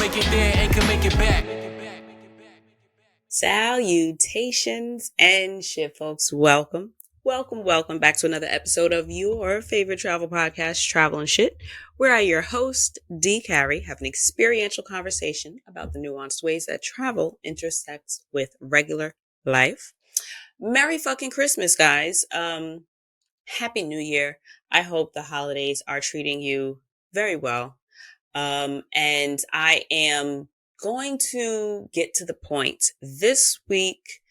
make it there and can make it back. Salutations and shit, folks. Welcome back to another episode of your favorite travel podcast, Travel and Shit, where I, your host, D. Carey, have an experiential conversation about the nuanced ways that travel intersects with regular life. Merry fucking Christmas, guys. Happy New Year. I hope the holidays are treating you very well. And I am going to get to the point. This week,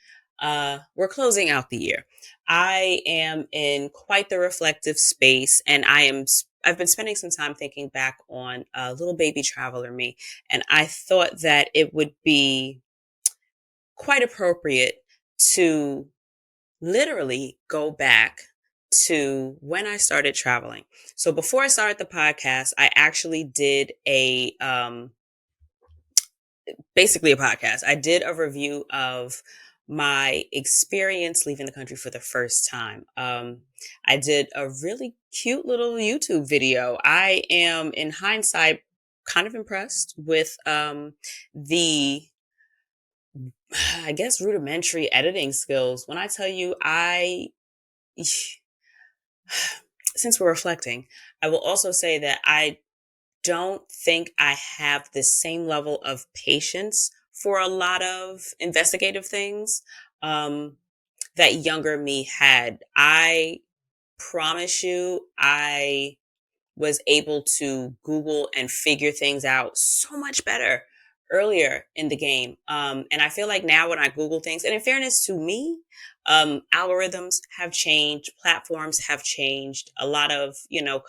we're closing out the year. I am in quite the reflective space, and I've been spending some time thinking back on little baby traveler me, and I thought that it would be quite appropriate to literally go back to when I started traveling. So before I started the podcast, I actually did basically a podcast. I did a review of my experience leaving the country for the first time. I did a really cute little YouTube video. I am, in hindsight, kind of impressed with the, I guess, rudimentary editing skills. When I tell you, since we're reflecting, I will also say that I don't think I have the same level of patience for a lot of investigative things that younger me had. I promise you, I was able to Google and figure things out so much better earlier in the game. And I feel like now when I Google things, and in fairness to me, algorithms have changed, platforms have changed, a lot of,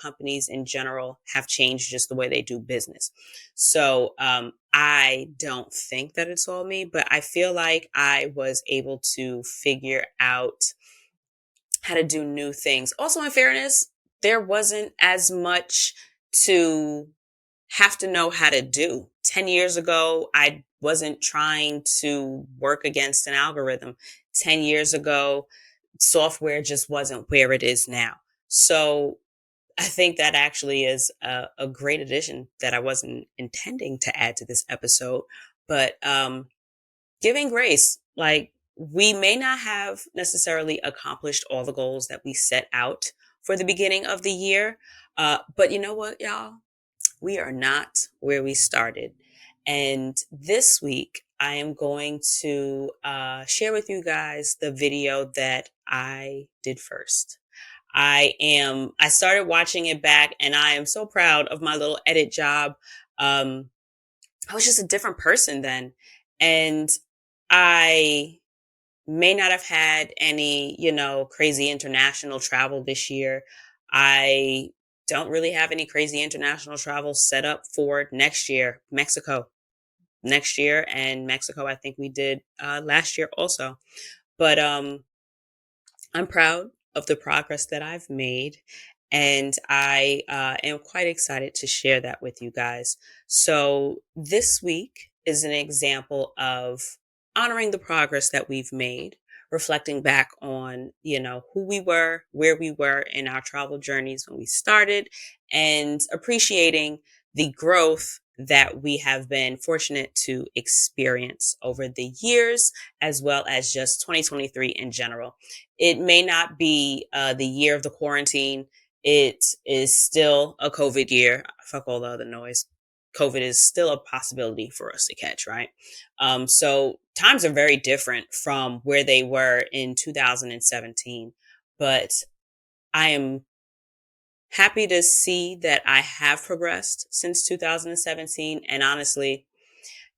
companies in general have changed just the way they do business. So, I don't think that it's all me, but I feel like I was able to figure out how to do new things. Also, in fairness, there wasn't as much to have to know how to do. 10 years ago, I wasn't trying to work against an algorithm. 10 years ago, software just wasn't where it is now. So I think that actually is a great addition that I wasn't intending to add to this episode. But giving grace, like, we may not have necessarily accomplished all the goals that we set out for the beginning of the year. But you know what, y'all? We are not where we started. And this week, I am going to share with you guys the video that I did first. I started watching it back, and I am so proud of my little edit job. I was just a different person then. And I may not have had any, crazy international travel this year. I don't really have any crazy international travel set up for next year. Next year, and Mexico, I think we did last year also. But I'm proud of the progress that I've made, and I am quite excited to share that with you guys. So this week is an example of honoring the progress that we've made, reflecting back on, who we were, where we were in our travel journeys when we started, and appreciating the growth that we have been fortunate to experience over the years, as well as just 2023 in general. It may not be the year of the quarantine. It is still a COVID year. Fuck all the other noise. COVID is still a possibility for us to catch, right? So times are very different from where they were in 2017. But I am happy to see that I have progressed since 2017. And honestly,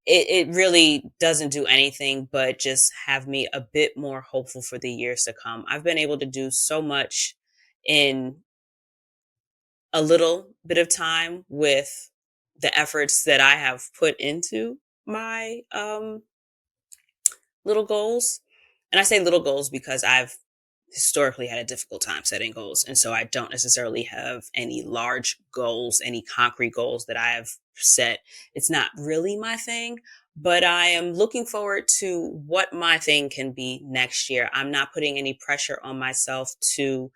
it really doesn't do anything but just have me a bit more hopeful for the years to come. I've been able to do so much in a little bit of time with the efforts that I have put into my little goals. And I say little goals because I've historically had a difficult time setting goals. And so I don't necessarily have any large goals, any concrete goals that I have set. It's not really my thing, but I am looking forward to what my thing can be next year. I'm not putting any pressure on myself to,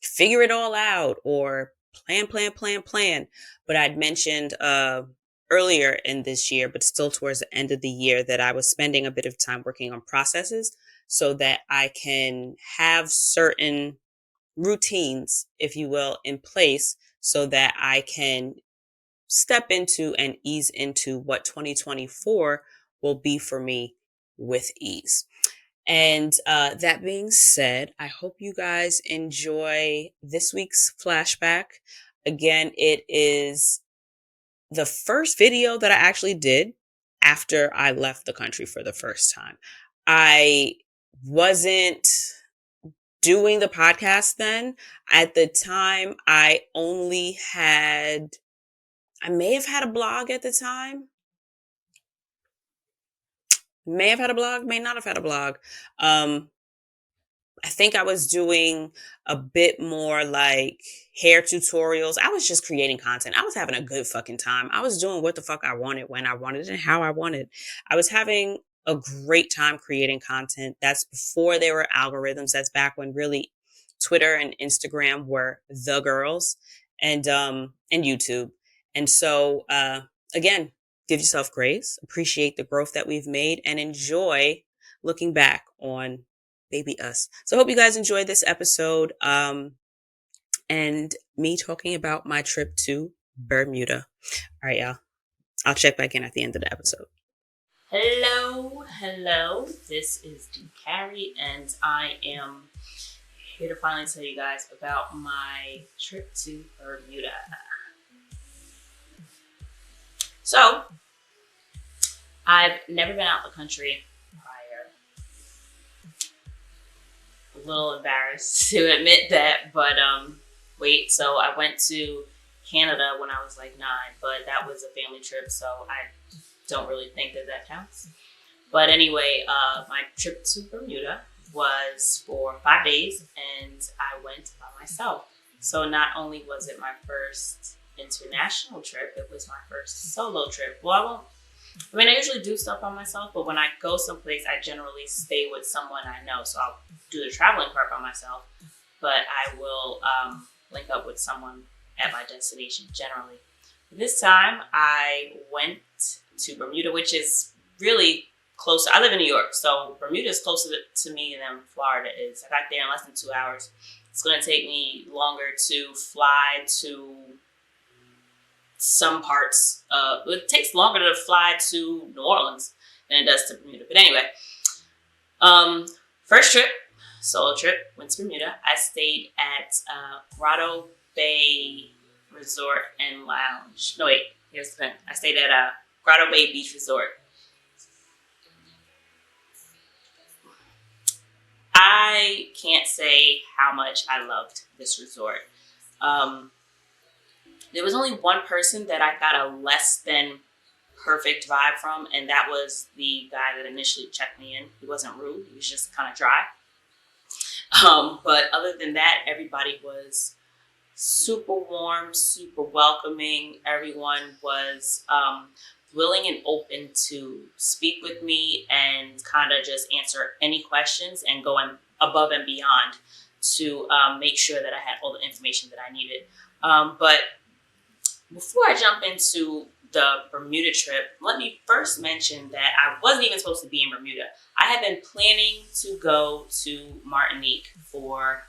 figure it all out or plan. But I'd mentioned earlier in this year, but still towards the end of the year, that I was spending a bit of time working on processes so that I can have certain routines, if you will, in place so that I can step into and ease into what 2024 will be for me with ease. And that being said, I hope you guys enjoy this week's flashback. Again, it is the first video that I actually did after I left the country for the first time. I wasn't doing the podcast then. At the time, I may have had a blog at the time. May have had a blog, may not have had a blog. I think I was doing a bit more like hair tutorials. I was just creating content. I was having a good fucking time. I was doing what the fuck I wanted, when I wanted, and how I wanted. I was having a great time creating content. That's before there were algorithms. That's back when really Twitter and Instagram were the girls, and YouTube. And so, again, give yourself grace, appreciate the growth that we've made, and enjoy looking back on baby us. So I hope you guys enjoyed this episode, and me talking about my trip to Bermuda. All right, y'all. I'll check back in at the end of the episode. Hello. This is Carrie, and I am here to finally tell you guys about my trip to Bermuda. So, I've never been out the country prior. A little embarrassed to admit that, but so I went to Canada when I was like 9, but that was a family trip, so I don't really think that counts. But anyway, my trip to Bermuda was for 5 days, and I went by myself. So not only was it my first international trip, it was my first solo trip. Well, I usually do stuff by myself, but when I go someplace, I generally stay with someone I know. So I'll do the traveling part by myself, but I will link up with someone at my destination generally. This time, I went to Bermuda, which is really close. I live in New York, so Bermuda is closer to me than Florida is. I got there in less than 2 hours. It's going to take me longer to fly to some parts. It takes longer to fly to New Orleans than it does to Bermuda. But anyway, first trip, solo trip, went to Bermuda. I stayed at Grotto Bay Resort and Lounge. No, wait, here's the thing. I stayed at Grotto Bay Beach Resort. I can't say how much I loved this resort. There was only one person that I got a less than perfect vibe from, and that was the guy that initially checked me in. He wasn't rude. He was just kind of dry. But other than that, everybody was super warm, super welcoming. Everyone was willing and open to speak with me and kind of just answer any questions and going above and beyond to make sure that I had all the information that I needed. But before I jump into the Bermuda trip, let me first mention that I wasn't even supposed to be in Bermuda. I had been planning to go to Martinique for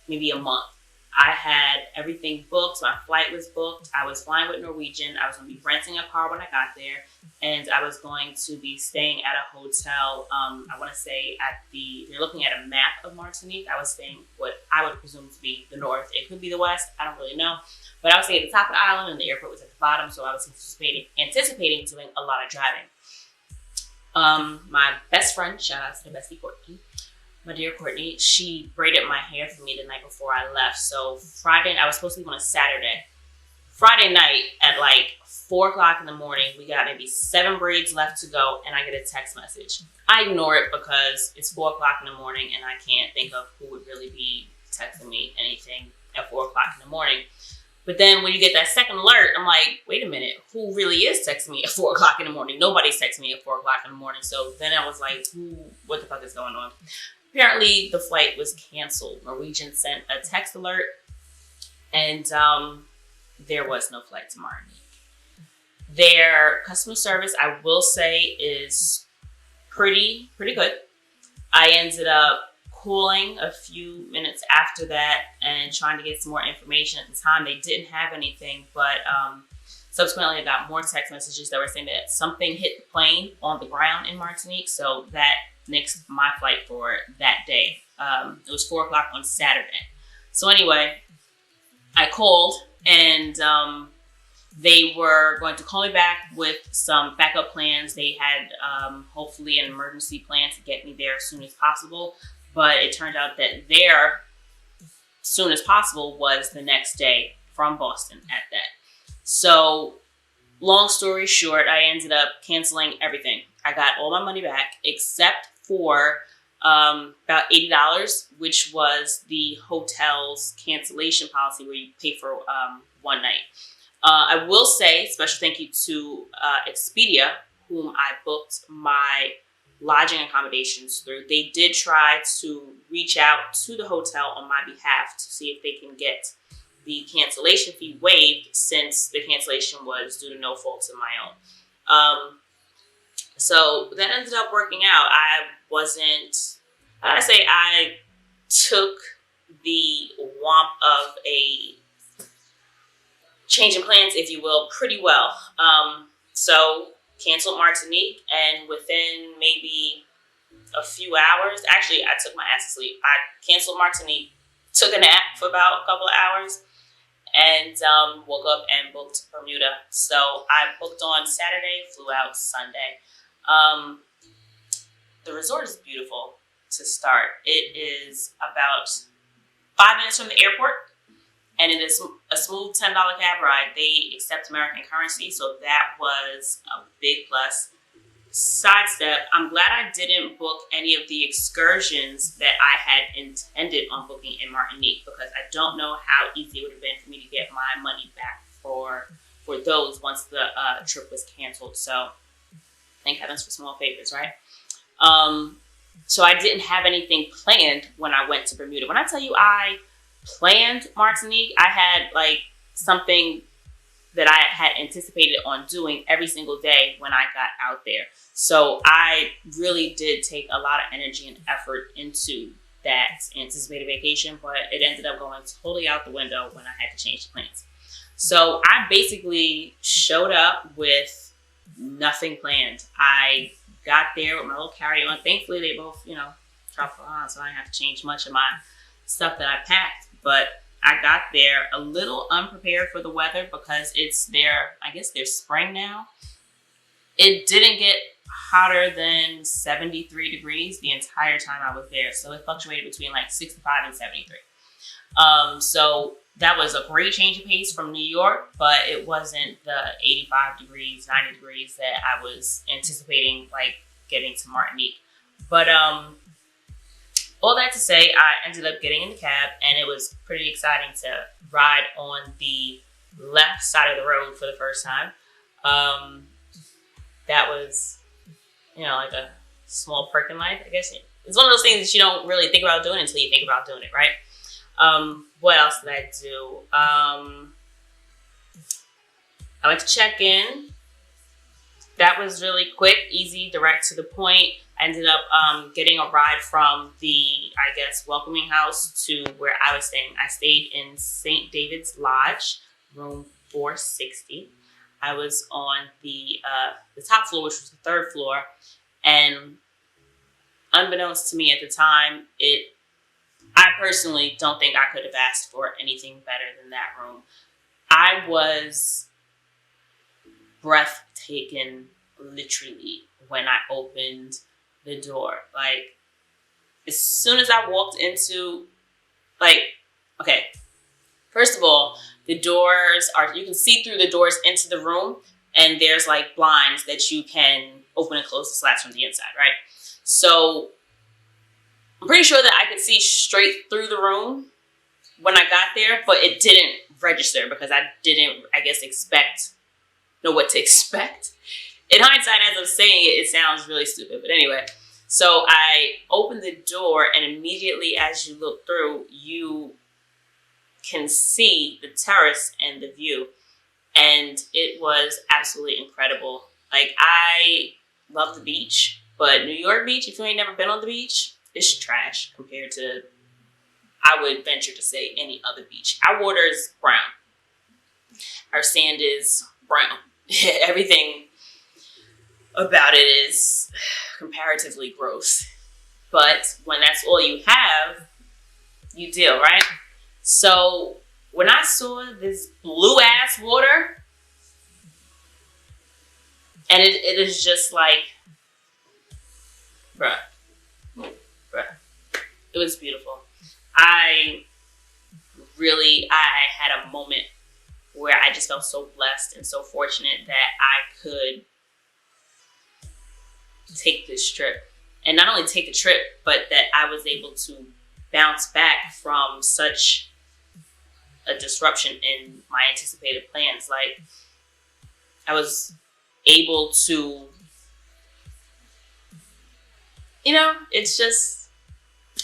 maybe a month. I had everything booked. My flight was booked. I was flying with Norwegian. I was going to be renting a car when I got there. And I was going to be staying at a hotel. I want to say you're looking at a map of Martinique. I was staying what I would presume to be the north. It could be the west. I don't really know. But I was staying at the top of the island and the airport was at the bottom. So I was anticipating doing a lot of driving. My best friend, shout out to the bestie Courtney. My dear Courtney, she braided my hair for me the night before I left. So Friday, I was supposed to leave on a Saturday. Friday night at like 4 o'clock in the morning, we got maybe 7 braids left to go, and I get a text message. I ignore it because it's 4 o'clock in the morning, and I can't think of who would really be texting me anything at 4 o'clock in the morning. But then when you get that second alert, I'm like, wait a minute, who really is texting me at 4 o'clock in the morning? Nobody's texting me at 4 o'clock in the morning. So then I was like, what the fuck is going on? Apparently, the flight was canceled. Norwegian sent a text alert, and there was no flight to Martinique. Their customer service, I will say, is pretty good. I ended up calling a few minutes after that and trying to get some more information. At the time, they didn't have anything, but subsequently I got more text messages that were saying that something hit the plane on the ground in Martinique, so that nixed my flight for that day. It was 4 o'clock on Saturday. So anyway, I called and they were going to call me back with some backup plans. They had hopefully an emergency plan to get me there as soon as possible. But it turned out that their soon as possible was the next day from Boston at that. So long story short, I ended up canceling everything. I got all my money back except for about $80, which was the hotel's cancellation policy where you pay for one night. I will say special thank you to Expedia, whom I booked my lodging accommodations through. They did try to reach out to the hotel on my behalf to see if they can get the cancellation fee waived, since the cancellation was due to no fault of my own. So that ended up working out. I took the womp of a change in plans, if you will, pretty well. So canceled Martinique, and within maybe a few hours, actually I took my ass to sleep. I canceled Martinique, took a nap for about a couple of hours, and woke up and booked Bermuda. So I booked on Saturday, flew out Sunday. The resort is beautiful to start. It is about 5 minutes from the airport, and it is a smooth $10 cab ride. They accept American currency, so that was a big plus. Sidestep, I'm glad I didn't book any of the excursions that I had intended on booking in Martinique, because I don't know how easy it would have been for me to get my money back for those once the trip was canceled. So thank heavens for small favors, right? So I didn't have anything planned when I went to Bermuda. When I tell you I planned Martinique, I had like something that I had anticipated on doing every single day when I got out there. So I really did take a lot of energy and effort into that anticipated vacation, but it ended up going totally out the window when I had to change the plans. So I basically showed up with nothing planned. I got there with my little carry-on. Thankfully, they both, dropped on, so I didn't have to change much of my stuff that I packed. But I got there a little unprepared for the weather because it's their spring now. It didn't get hotter than 73 degrees the entire time I was there. So it fluctuated between like 65 and 73. So that was a great change of pace from New York, but it wasn't the 85 degrees, 90 degrees that I was anticipating, like getting to Martinique. But all that to say, I ended up getting in the cab, and it was pretty exciting to ride on the left side of the road for the first time. That was, like a small perk in life, I guess. It's one of those things that you don't really think about doing until you think about doing it, right? What else did I do? I went to check in. That was really quick, easy, direct to the point. I ended up getting a ride from the, welcoming house to where I was staying. I stayed in St. David's Lodge, room 460. I was on the top floor, which was the third floor. And unbeknownst to me at the time, I personally don't think I could have asked for anything better than that room. I was breathtaking, literally, when I opened the door. Like, as soon as I walked into, first of all, the doors you can see through the doors into the room, and there's like blinds that you can open and close the slats from the inside, right? So I'm pretty sure that I could see straight through the room when I got there, but it didn't register because I didn't, know what to expect. In hindsight, as I'm saying it, it sounds really stupid, but anyway. So I opened the door, and immediately as you look through, you can see the terrace and the view. and it was absolutely incredible. Like, I love the beach, but New York Beach, if you ain't never been on the beach, it's trash compared to, I would venture to say, any other beach. Our water is brown. Our sand is brown. Everything about it is comparatively gross. But when that's all you have, you deal, right? So when I saw this blue ass water, and it is just like, bruh. It was beautiful. I had a moment where I just felt so blessed and so fortunate that I could take this trip. And not only take the trip, but that I was able to bounce back from such a disruption in my anticipated plans. Like, I was able to, it's just,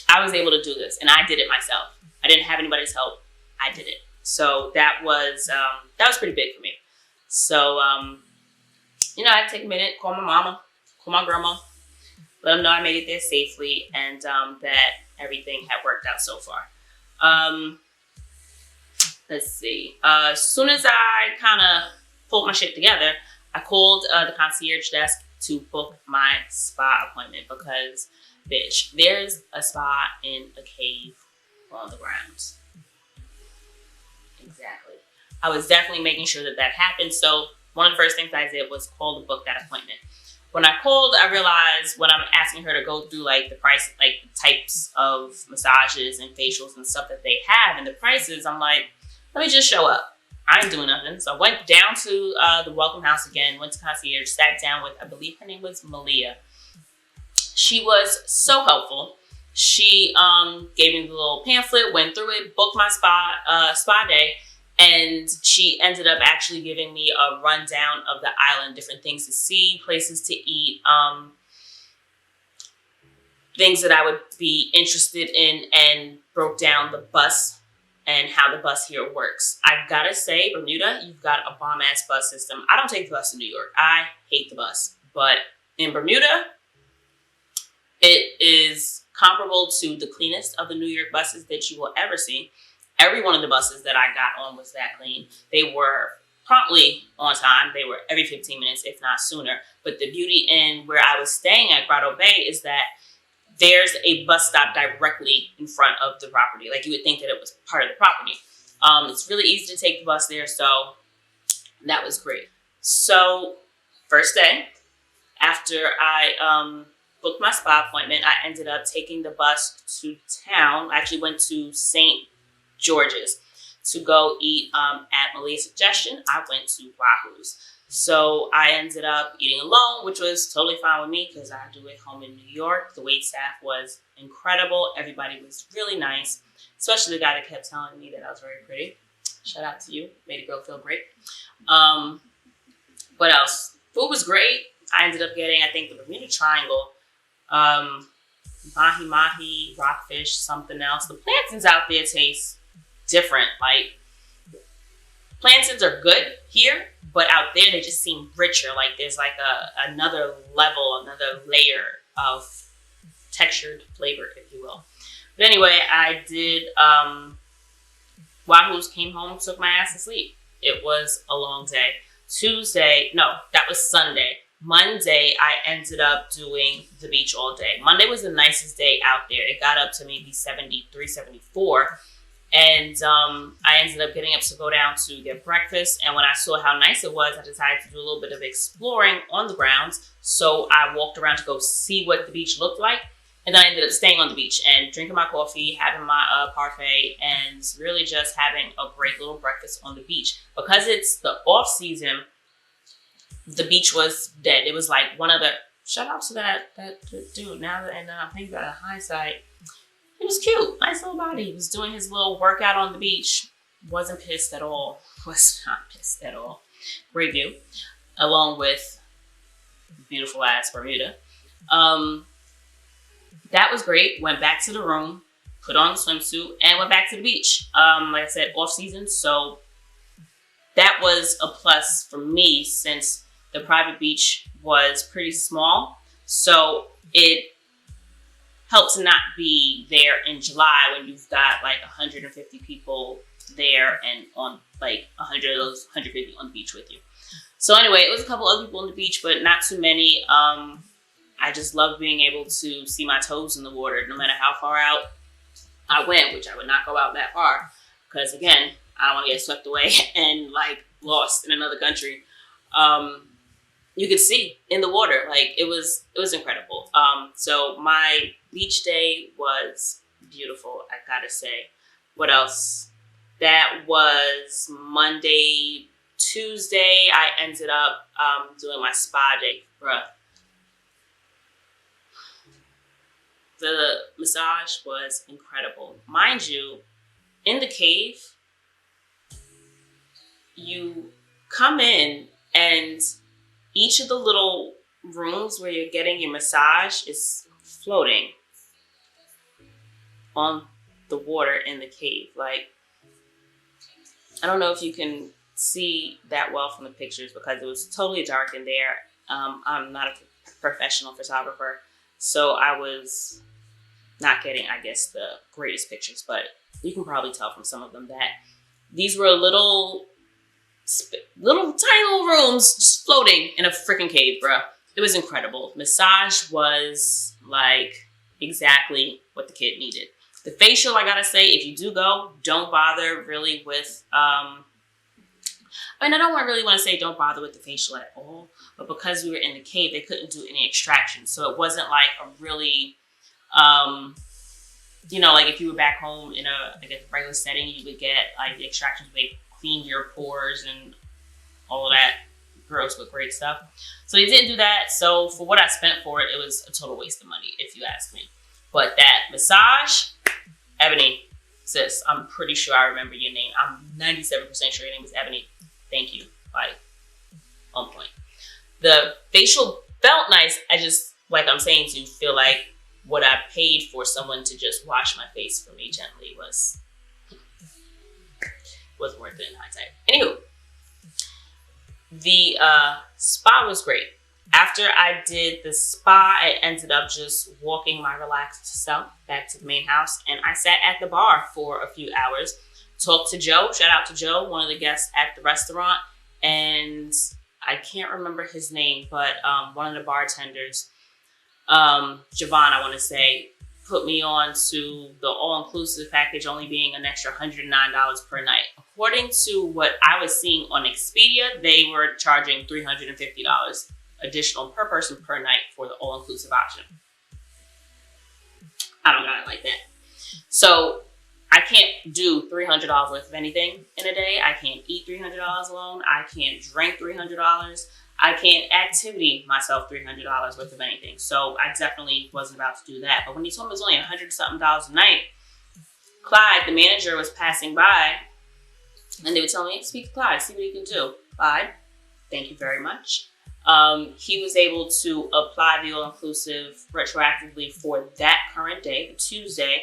I was able to do this, and I did it myself. I didn't have anybody's help. I did it. So that was pretty big for me. So, I had to take a minute, call my mama, call my grandma, let them know I made it there safely, and that everything had worked out so far. Let's see. As soon as I kind of pulled my shit together, I called the concierge desk to book my spa appointment because, bitch, there's a spa in a cave on the grounds. Exactly. I was definitely making sure that happened. So one of the first things I did was call to book that appointment. When I called, I realized when I'm asking her to go through like the price, like the types of massages and facials and stuff that they have and the prices, I'm like, let me just show up. I ain't doing nothing. So I went down to the welcome house again, went to concierge, sat down with, I believe her name was Malia. She was so helpful. She gave me the little pamphlet, went through it, booked my spa day, and she ended up actually giving me a rundown of the island, different things to see, places to eat, things that I would be interested in, and broke down the bus and how the bus here works. I've got to say, Bermuda, you've got a bomb-ass bus system. I don't take the bus in New York. I hate the bus. But in Bermuda, it is comparable to the cleanest of the New York buses that you will ever see. Every one of the buses that I got on was that clean. They were promptly on time. They were every 15 minutes, if not sooner. But the beauty in where I was staying at Grotto Bay is that there's a bus stop directly in front of the property. Like, you would think that it was part of the property. It's really easy to take the bus there, so that was great. So, first day, after I booked my spa appointment, I ended up taking the bus to town. I actually went to St. George's to go eat at Malia's suggestion. I went to Wahoo's. So I ended up eating alone, which was totally fine with me because I do it home in New York. The wait staff was incredible. Everybody was really nice, especially the guy that kept telling me that I was very pretty. Shout out to you. Made a girl feel great. What else? Food was great. I ended up getting, I think, the Bermuda Triangle, mahi-mahi, rockfish, something else. The plantains out there taste different. Like, plantains are good here, but out there they just seem richer. Like, there's like another level, another layer of textured flavor, if you will. But anyway, I did Wahoo's, came home, took my ass to sleep. It was a long day. That was Sunday. Monday, I ended up doing the beach all day. Monday was the nicest day out there. It got up to maybe 73, 74. And I ended up getting up to go down to get breakfast. And when I saw how nice it was, I decided to do a little bit of exploring on the grounds. So I walked around to go see what the beach looked like. And then I ended up staying on the beach and drinking my coffee, having my parfait, and really just having a great little breakfast on the beach. Because it's the off season, the beach was dead. It was like one of the, shout out to that dude. Now that I'm thinking about it in hindsight, he was cute, nice little body. He was doing his little workout on the beach. Wasn't pissed at all. Was not pissed at all. Great view, along with beautiful ass Bermuda. That was great. Went back to the room, put on the swimsuit, and went back to the beach. Like I said, off season, so that was a plus for me since the private beach was pretty small. So it helped to not be there in July when you've got like 150 people there and on like 100 of those 150 on the beach with you. So anyway, it was a couple other people on the beach, but not too many. I just love being able to see my toes in the water, no matter how far out I went, which I would not go out that far because again, I don't want to get swept away and like lost in another country. You could see in the water, like it was incredible. So my beach day was beautiful, I gotta say. What else? That was Monday. Tuesday, I ended up doing my spa day. Bruh. The massage was incredible. Mind you, in the cave, you come in and each of the little rooms where you're getting your massage is floating on the water in the cave. Like, I don't know if you can see that well from the pictures because it was totally dark in there. I'm not a professional photographer, so I was not getting, I guess, the greatest pictures, but you can probably tell from some of them that these were little tiny little rooms just floating in a freaking cave, bro. It was incredible. Massage was like exactly what the kid needed. The facial, I gotta say, if you do go, don't bother really with, I don't really want to say don't bother with the facial at all, but because we were in the cave, they couldn't do any extraction. So it wasn't like a really, like if you were back home in a regular setting, you would get like the extractions where they clean your pores and all of that gross but great stuff. So they didn't do that. So for what I spent for it, it was a total waste of money, if you ask me. But that massage, Ebony, sis, I'm pretty sure I remember your name. I'm 97% sure your name was Ebony. Thank you. Like, on point. The facial felt nice. I just, like I'm saying to you, feel like what I paid for someone to just wash my face for me gently wasn't worth it in hindsight. Anywho, the spa was great. After I did the spa, I ended up just walking my relaxed self back to the main house, and I sat at the bar for a few hours, talked to Joe. Shout out to Joe, one of the guests at the restaurant, and I can't remember his name, but one of the bartenders, Javon, I want to say, put me on to the all-inclusive package, only being an extra $109 per night. According to what I was seeing on Expedia, they were charging $350 additional per person per night for the all-inclusive option. I don't got it like that. So I can't do $300 worth of anything in a day. I can't eat $300 alone. I can't drink $300. I can't activity myself $300 worth of anything. So I definitely wasn't about to do that. But when he told me it was only $100-something a night, Clyde, the manager, was passing by, and they would tell me, speak to Clyde, see what he can do. Clyde, thank you very much. He was able to apply the all-inclusive retroactively for that current day, the Tuesday,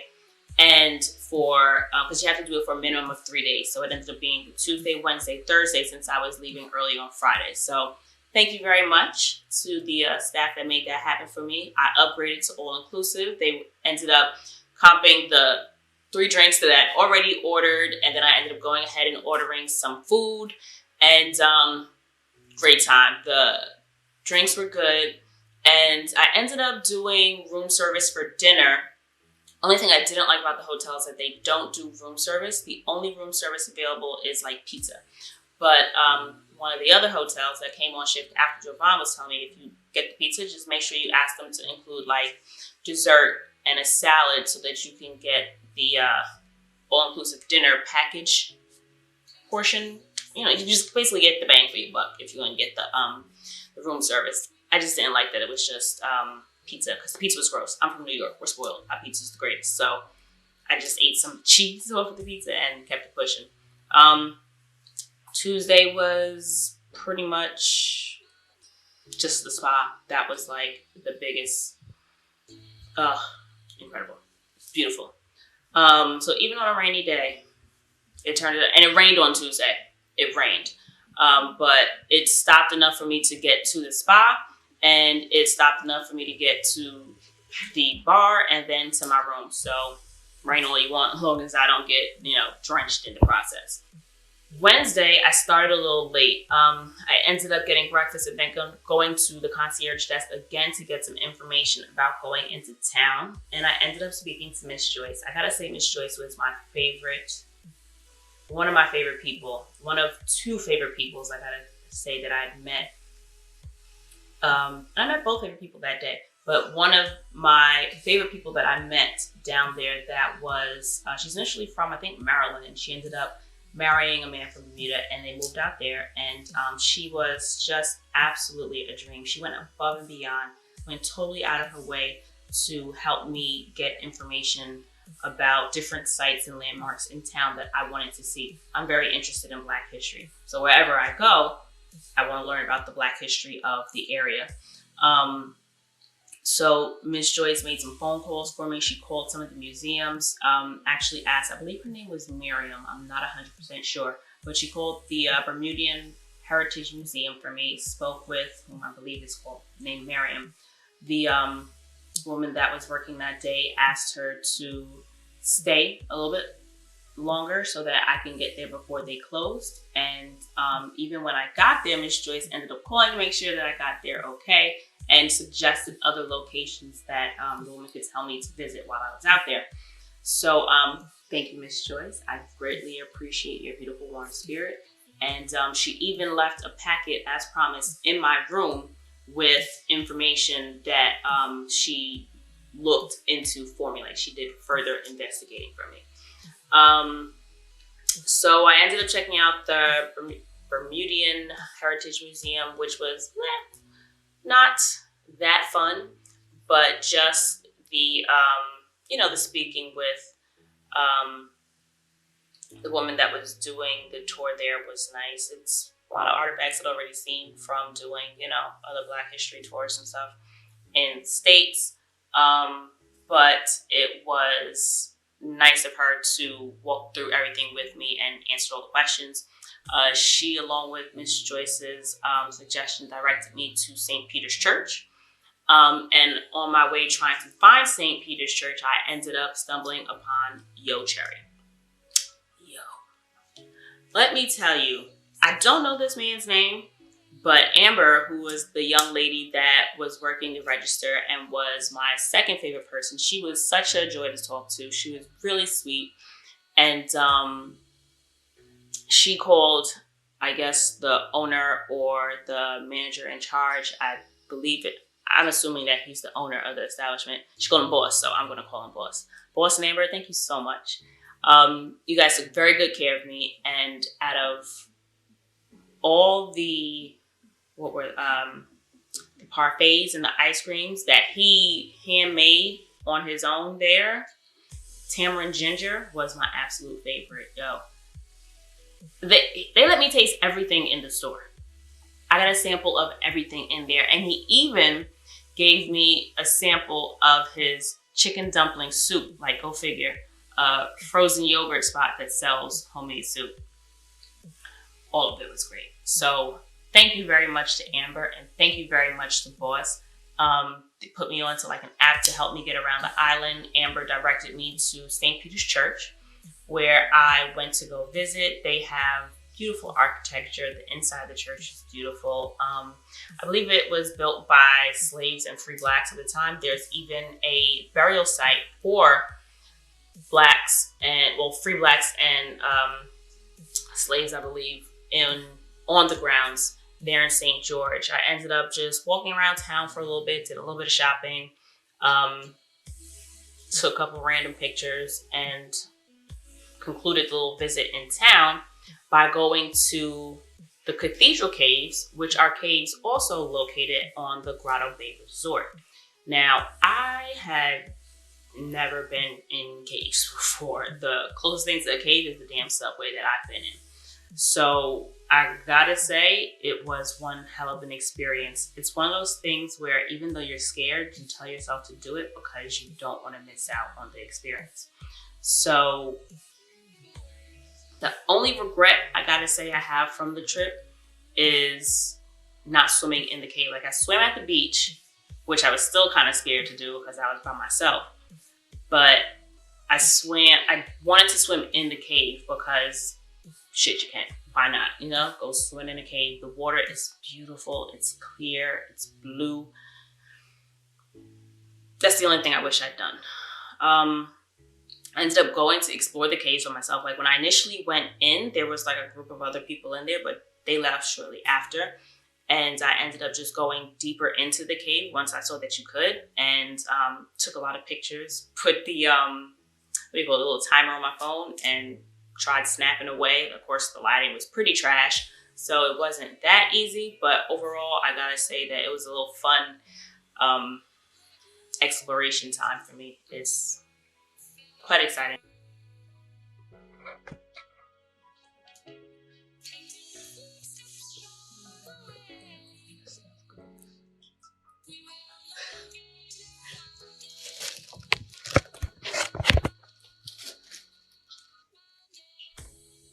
and for, because you have to do it for a minimum of 3 days. So it ended up being Tuesday, Wednesday, Thursday, since I was leaving early on Friday. So thank you very much to the staff that made that happen for me. I upgraded to all-inclusive. They ended up comping the 3 drinks that I already ordered, and then I ended up going ahead and ordering some food, and great time. The drinks were good, and I ended up doing room service for dinner. Only thing I didn't like about the hotel is that they don't do room service. The only room service available is like pizza. But one of the other hotels that came on shift after Jovan was telling me, if you get the pizza, just make sure you ask them to include like dessert and a salad so that you can get the all-inclusive dinner package portion. You know, you just basically get the bang for your buck if you're going to get the room service. I just didn't like that it was just pizza, because the pizza was gross. I'm from New York. We're spoiled. Our pizza's the greatest. So I just ate some cheese off of the pizza and kept it pushing. Tuesday was pretty much just the spa. That was like the biggest, incredible, beautiful. So even on a rainy day, it turned out, and it rained on Tuesday. It rained. But it stopped enough for me to get to the spa, and it stopped enough for me to get to the bar and then to my room. So rain all you want, as long as I don't get, drenched in the process. Wednesday, I started a little late. I ended up getting breakfast and then going to the concierge desk again to get some information about going into town. And I ended up speaking to Miss Joyce. I gotta say, Miss Joyce was one of my favorite people. One of two favorite peoples I gotta say that I'd met. I met both favorite people that day. But one of my favorite people that I met down there that was, she's initially from, I think, Maryland, and she ended up marrying a man from Bermuda, and they moved out there. And she was just absolutely a dream. She went above and beyond, went totally out of her way to help me get information about different sites and landmarks in town that I wanted to see. I'm very interested in Black history. So wherever I go, I want to learn about the Black history of the area. So Miss Joyce made some phone calls for me. She called some of the museums, actually asked, I believe her name was Miriam. I'm not 100% sure, but she called the Bermudian Heritage Museum for me, spoke with whom I believe is called, named Miriam. The woman that was working that day asked her to stay a little bit longer so that I can get there before they closed. And even when I got there, Miss Joyce ended up calling to make sure that I got there okay, and suggested other locations that the woman could tell me to visit while I was out there. So thank you, Miss Joyce. I greatly appreciate your beautiful, warm spirit. And she even left a packet, as promised, in my room with information that she looked into for me. Like, she did further investigating for me. So I ended up checking out the Bermudian Heritage Museum, which was not that fun, but just the the speaking with the woman that was doing the tour there was nice. It's a lot of artifacts I'd already seen from doing other Black history tours and stuff in the States, but it was nice of her to walk through everything with me and answer all the questions. She, along with Miss Joyce's suggestion, directed me to St. Peter's Church. And on my way trying to find St. Peter's Church, I ended up stumbling upon Yo Cherry. Yo. Let me tell you, I don't know this man's name, but Amber, who was the young lady that was working the register and was my second favorite person, she was such a joy to talk to. She was really sweet. And she called, I guess, the owner or the manager in charge. I believe it. I'm assuming that he's the owner of the establishment. She called him Boss, so I'm going to call him Boss. Boss and Amber, thank you so much. You guys took very good care of me. And out of all the the parfaits and the ice creams that he handmade on his own there, Tamarind Ginger was my absolute favorite. Yo, they let me taste everything in the store. I got a sample of everything in there, and he even gave me a sample of his chicken dumpling soup. Like, go figure, a frozen yogurt spot that sells homemade soup. All of it was great. So thank you very much to Amber, and thank you very much to Boss. They put me onto like an app to help me get around the island. Amber directed me to St. Peter's Church, where I went to go visit. They have beautiful architecture. The inside of the church is beautiful. I believe it was built by slaves and free Blacks at the time. There's even a burial site for Blacks and, well, free Blacks and slaves, I believe, on the grounds there in St. George. I ended up just walking around town for a little bit, did a little bit of shopping, took a couple random pictures, and concluded the little visit in town by going to the Cathedral Caves, which are caves also located on the Grotto Bay Resort. Now, I had never been in caves before. The closest thing to a cave is the damn subway that I've been in. So I gotta say, it was one hell of an experience. It's one of those things where even though you're scared, you tell yourself to do it because you don't want to miss out on the experience. So the only regret I gotta say I have from the trip is not swimming in the cave. Like I swam at the beach, which I was still kind of scared to do because I was by myself. But I wanted to swim in the cave because shit, you can. Why not? You know, go swim in a cave. The water is beautiful. It's clear. It's blue. That's the only thing I wish I'd done. I ended up going to explore the caves by myself. Like when I initially went in, there was like a group of other people in there, but they left shortly after. And I ended up just going deeper into the cave once I saw that you could, and took a lot of pictures, put the, the little timer on my phone, and tried snapping away. Of course, the lighting was pretty trash, so it wasn't that easy, but overall, I gotta say that it was a little fun exploration time for me. It's quite exciting.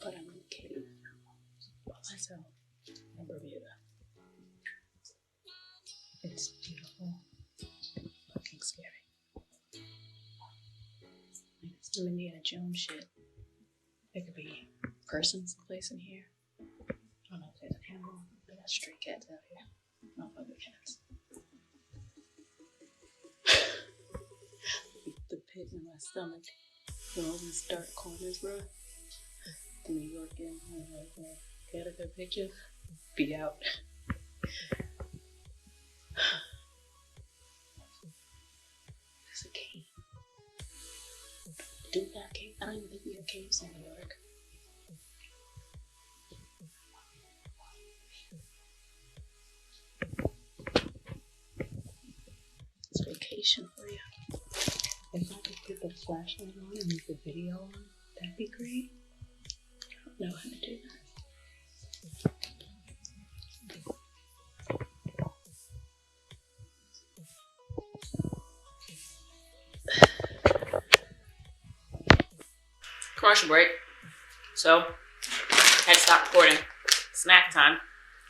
But I'm in a cave by myself in Bermuda. It's beautiful, fucking scary. Like some Indiana Jones shit. There could be persons place in here. I don't know if there's an animal, but that's stray cats out here. No other cats. The pit in my stomach. All these dark corners, bro. The New York in, get a good picture. Be out. There's a cave. Do we got a cave? I don't even think we have caves in New York. It's vacation for you. If I could put the flashlight on and make the video on, that'd be great. I don't know how to do that. Commercial break. So, I had to stop recording. Snack time.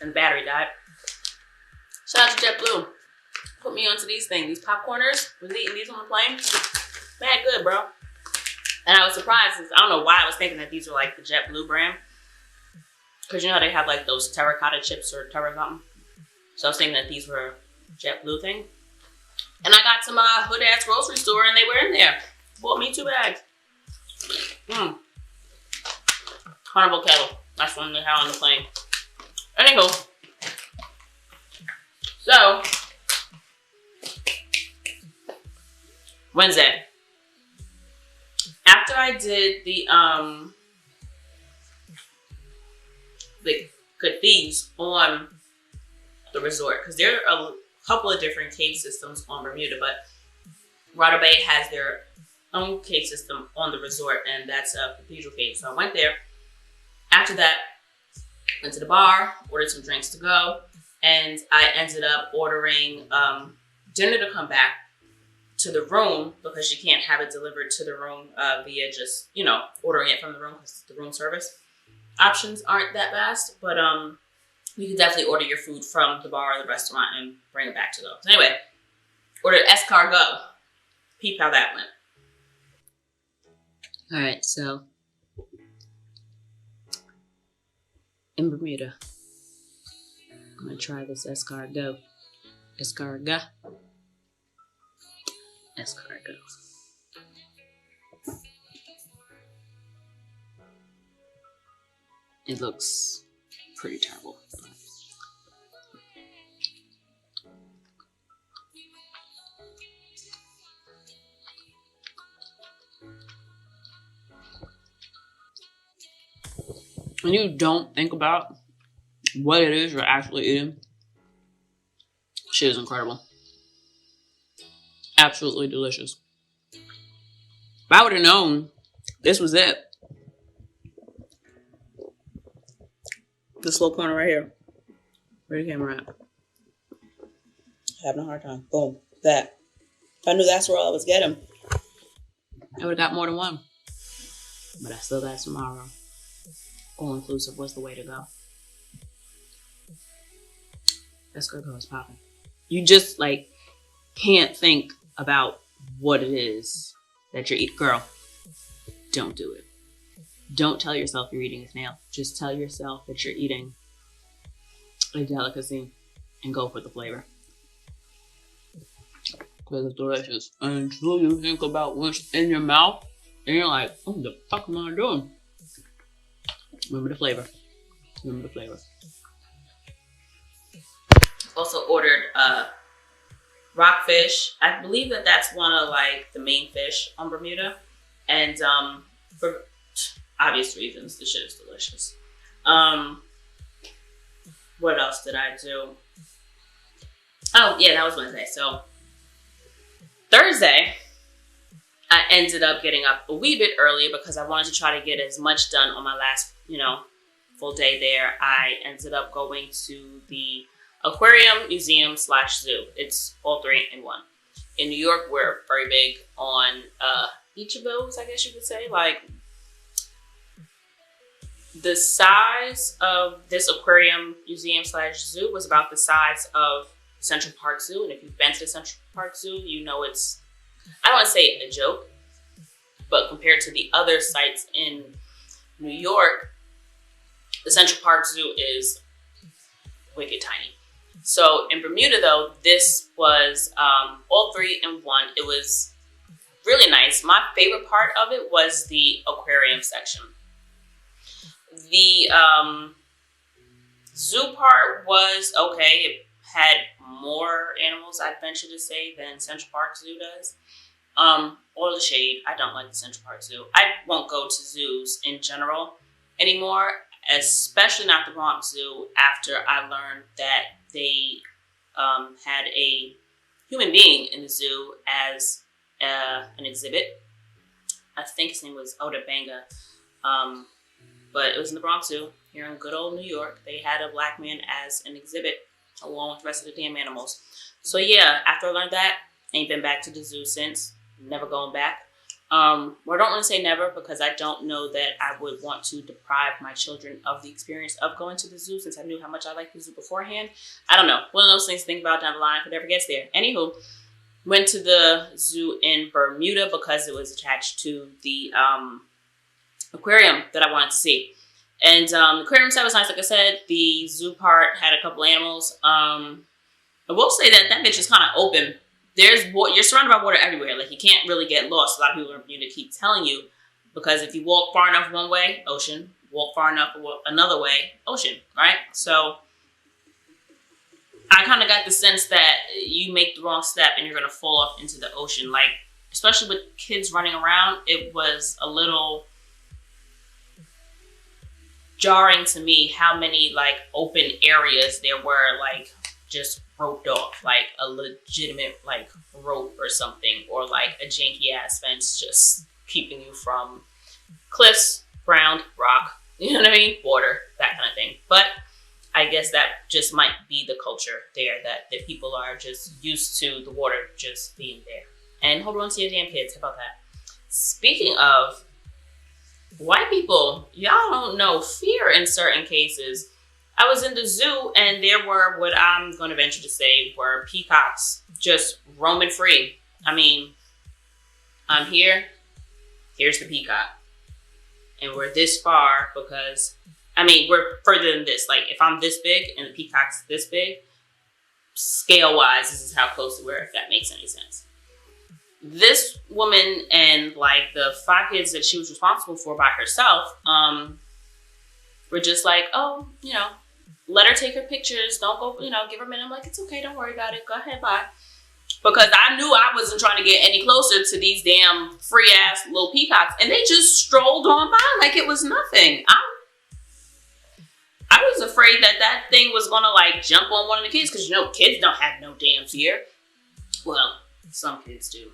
And the battery died. Shout out to JetBlue. Put me onto these things. These popcorners. Was eating these on the plane. Mad good, bro. And I was surprised. I don't know why I was thinking that these were like the JetBlue brand. Because you know how they have like those terracotta chips or terra something. So I was thinking that these were JetBlue thing. And I got to my hood ass grocery store and they were in there. Bought me 2 bags. Carnival kettle. That's one they had on the plane. Anywho. So. Wednesday. After I did the caves on the resort, because there are a couple of different cave systems on Bermuda, but Grotto Bay has their own cave system on the resort, and that's a cathedral cave. So I went there. After that, went to the bar, ordered some drinks to go, and I ended up ordering dinner to come back to the room, because you can't have it delivered to the room via just, ordering it from the room, because the room service options aren't that vast. But you can definitely order your food from the bar or the restaurant and bring it back to those. Anyway, ordered escargot. Peep how that went. All right, so in Bermuda, I'm gonna try this escargot. Escargot. It looks pretty terrible. When you don't think about what it is you're actually eating, shit is incredible. Absolutely delicious. If I would have known this was it. This little corner right here. Where's the camera at? Having a hard time. Boom. That. If I knew that's where I was getting, I would have got more than one. But I still got tomorrow. All inclusive was the way to go. That's good, girl. It's popping. You just like can't think about what it is that you're eating. Girl, don't do it. Don't tell yourself you're eating a snail. Just tell yourself that you're eating a delicacy and go for the flavor. Because it's delicious. Until you think about what's in your mouth, and you're like, what the fuck am I doing? Remember the flavor. Remember the flavor. Also ordered rockfish. I believe that that's one of like the main fish on Bermuda. And for obvious reasons, the shit is delicious. What else did I do? Oh, yeah, that was Wednesday. So Thursday, I ended up getting up a wee bit earlier because I wanted to try to get as much done on my last, full day there. I ended up going to the aquarium, museum / zoo. It's all 3 in 1. In New York, we're very big on each of those, I guess you could say. Like, the size of this aquarium, museum / zoo was about the size of Central Park Zoo. And if you've been to the Central Park Zoo, you know it's, I don't want to say a joke, but compared to the other sites in New York, the Central Park Zoo is wicked tiny. So in Bermuda, though, this was all 3 in 1. It was really nice. My favorite part of it was the aquarium section. The zoo part was okay. It had more animals, I'd venture to say, than Central Park Zoo does. Or the shade. I don't like the Central Park Zoo. I won't go to zoos in general anymore, especially not the Bronx Zoo, after I learned that they had a human being in the zoo as an exhibit. I think his name was Oda Banga. But it was in the Bronx Zoo, here in good old New York. They had a black man as an exhibit, along with the rest of the damn animals. So yeah, after I learned that, ain't been back to the zoo since. Never going back. Well, I don't want to say never, because I don't know that I would want to deprive my children of the experience of going to the zoo, since I knew how much I liked the zoo beforehand. I don't know. One of those things to think about down the line if it ever gets there. Anywho, went to the zoo in Bermuda because it was attached to the aquarium that I wanted to see. And the aquarium side was nice. Like I said, the zoo part had a couple animals. I will say that bitch is kind of open. You're surrounded by water everywhere. Like, you can't really get lost. A lot of people in Bermuda keep telling you, because if you walk far enough one way, ocean. Walk far enough another way, ocean, right? So I kind of got the sense that you make the wrong step and you're going to fall off into the ocean. Like, especially with kids running around, it was a little jarring to me how many like open areas there were, like just roped off, like a legitimate like rope or something, or like a janky ass fence just keeping you from cliffs, ground, rock, you know what I mean, water, that kind of thing. But I guess that just might be the culture there, that people are just used to the water just being there. And hold on to your damn kids. How about that? Speaking of white people, y'all don't know fear in certain cases. I was in the zoo and there were what I'm going to venture to say were peacocks just roaming free. I mean, I'm here. Here's the peacock. And we're this far because, I mean, we're further than this. Like, if I'm this big and the peacock's this big, scale-wise, this is how close we were, if that makes any sense. This woman and like the 5 kids that she was responsible for by herself were just like, oh, let her take her pictures. Don't go, give her a minute. I'm like, it's okay. Don't worry about it. Go ahead, bye. Because I knew I wasn't trying to get any closer to these damn free ass little peacocks. And they just strolled on by like it was nothing. I was afraid that thing was going to like jump on one of the kids. Because kids don't have no damn fear. Well, some kids do.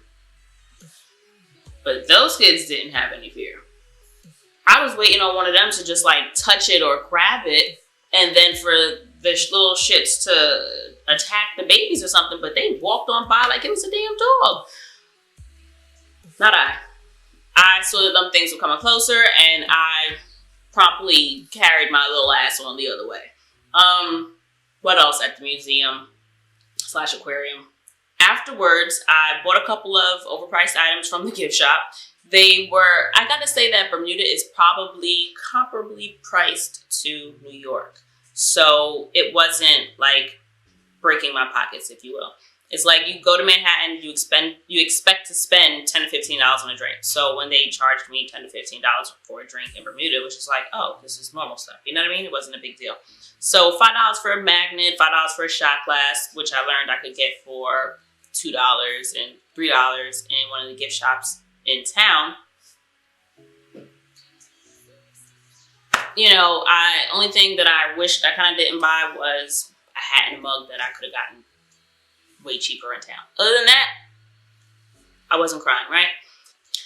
But those kids didn't have any fear. I was waiting on one of them to just like touch it or grab it, and then for the little shits to attack the babies or something, but they walked on by like it was a damn dog. Not I. I saw that them things were coming closer, and I promptly carried my little ass on the other way. What else at the museum / aquarium? Afterwards, I bought a couple of overpriced items from the gift shop. I gotta say that Bermuda is probably comparably priced to New York. So it wasn't like breaking my pockets, if you will. It's like you go to Manhattan, you expect to spend $10 to $15 on a drink. So when they charged me $10 to $15 for a drink in Bermuda, it was just like, oh, this is normal stuff. You know what I mean? It wasn't a big deal. So $5 for a magnet, $5 for a shot glass, which I learned I could get for $2 and $3 in one of the gift shops in town. You know, only thing that I wished I kind of didn't buy was a hat and a mug that I could have gotten way cheaper in town. Other than that, I wasn't crying, right?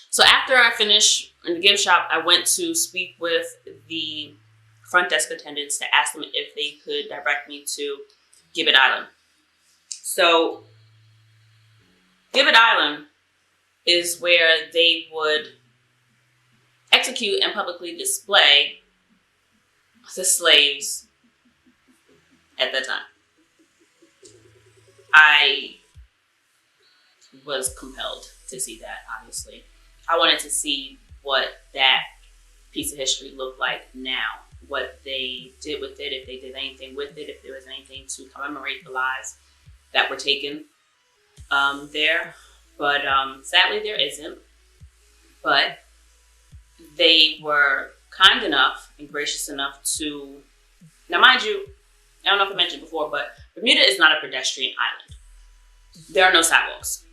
So after I finished in the gift shop, I went to speak with the front desk attendants to ask them if they could direct me to Gibbet Island. So Gibbet Island is where they would execute and publicly display the slaves at that time. I was compelled to see that, obviously. I wanted to see what that piece of history looked like now, what they did with it, if they did anything with it, if there was anything to commemorate the lives that were taken there. But sadly, there isn't. But they were kind enough and gracious enough to... Now, mind you, I don't know if I mentioned before, but Bermuda is not a pedestrian island. There are no sidewalks.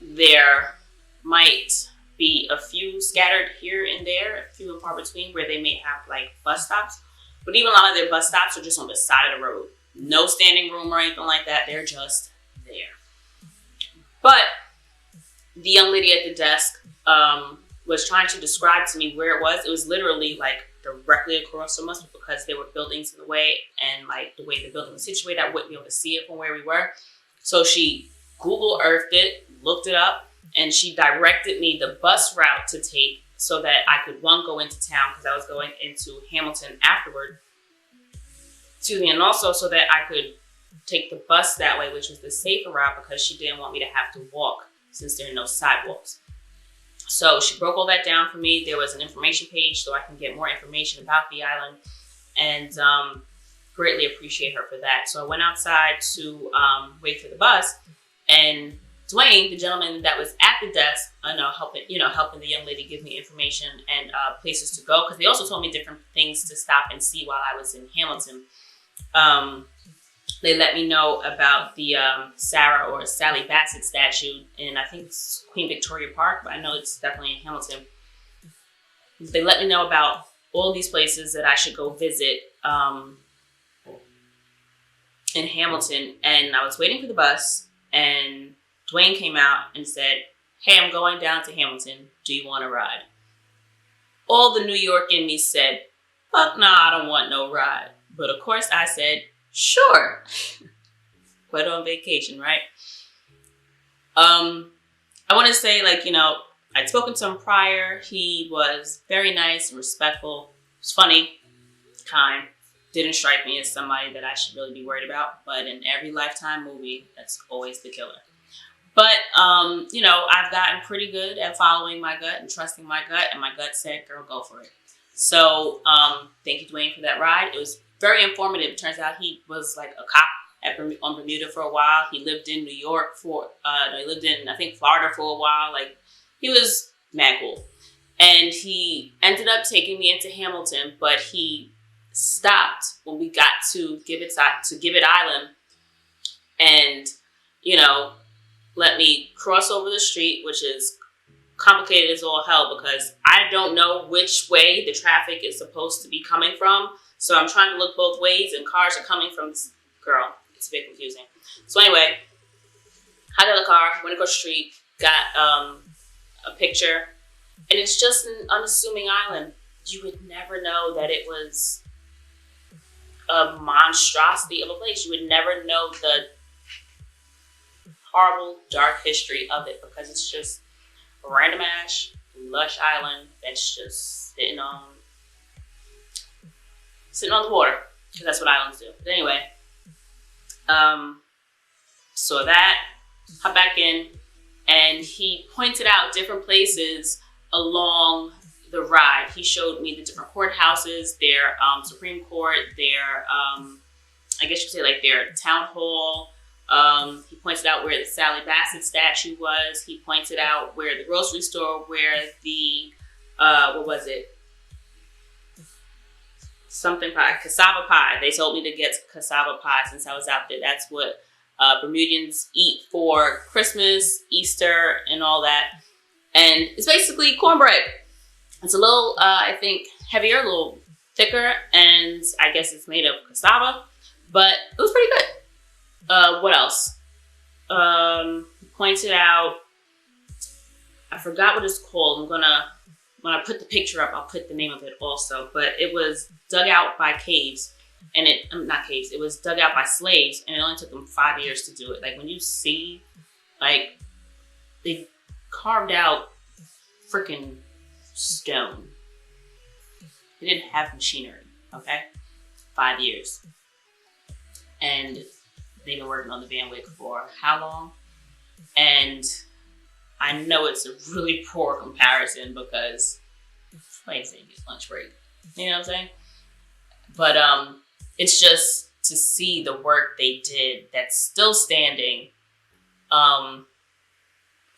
There might be a few scattered here and there, a few and far between, where they may have like bus stops. But even a lot of their bus stops are just on the side of the road. No standing room or anything like that. They're just there. But the young lady at the desk was trying to describe to me where it was. It was literally like directly across from us, because there were buildings in the way, and like the way the building was situated, I wouldn't be able to see it from where we were. So she Google Earthed it, looked it up, and she directed me the bus route to take so that I could, one, go into town because I was going into Hamilton afterward. Excuse me, and also so that I could take the bus that way, which was the safer route, because she didn't want me to have to walk since there are no sidewalks. So she broke all that down for me. There was an information page so I can get more information about the island, and greatly appreciate her for that. So I went outside to wait for the bus, and Dwayne, the gentleman that was at the desk, helping the young lady give me information and places to go, because they also told me different things to stop and see while I was in Hamilton. They let me know about the Sarah or Sally Bassett statue in, I think it's Queen Victoria Park, but I know it's definitely in Hamilton. They let me know about all these places that I should go visit in Hamilton, and I was waiting for the bus, and Dwayne came out and said, "Hey, I'm going down to Hamilton. Do you want to ride?" All the New York in me said, "Fuck nah, I don't want no ride." But of course I said, "Sure." But on vacation, right? I want to say, I'd spoken to him prior. He was very nice and respectful. He was funny, kind. Didn't strike me as somebody that I should really be worried about. But in every Lifetime movie, that's always the killer. But, I've gotten pretty good at following my gut and trusting my gut. And my gut said, girl, go for it. So thank you, Dwayne, for that ride. It was very informative. It turns out he was like a cop on Bermuda for a while. He lived in New York he lived in, I think, Florida for a while. Like, he was mad cool. And he ended up taking me into Hamilton, but he stopped when we got to Gibbet Island and, let me cross over the street, which is complicated as all hell because I don't know which way the traffic is supposed to be coming from. So I'm trying to look both ways, and cars are coming from... Girl, it's a bit confusing. So anyway, I got a car, went across the street, got a picture, and it's just an unassuming island. You would never know that it was a monstrosity of a place. You would never know the horrible, dark history of it because it's just a random ass, lush island that's just sitting on the water, because that's what islands do. But anyway, Saw that, hop back in, and he pointed out different places along the ride. He showed me the different courthouses, their Supreme Court, their I guess you could say like their town hall. He pointed out where the Sally Bassett statue was. He pointed out where the grocery store, where the what was it? Something pie, cassava pie. They told me to get cassava pie since I was out there. That's what Bermudians eat for Christmas, Easter, and all that. And it's basically cornbread. It's a little, I think, heavier, a little thicker, and I guess it's made of cassava. But it was pretty good. What else? Pointed out, I forgot what it's called. when I put the picture up, I'll put the name of it also. But it was dug out by caves. And not caves, it was dug out by slaves. And it only took them 5 years to do it. Like, when you see, like, they carved out freaking stone. They didn't have machinery, okay? 5 years. And they've been working on the Van Wyck for how long? And I know it's a really poor comparison because slaves didn't get lunch break. You know what I'm saying? But it's just to see the work they did that's still standing.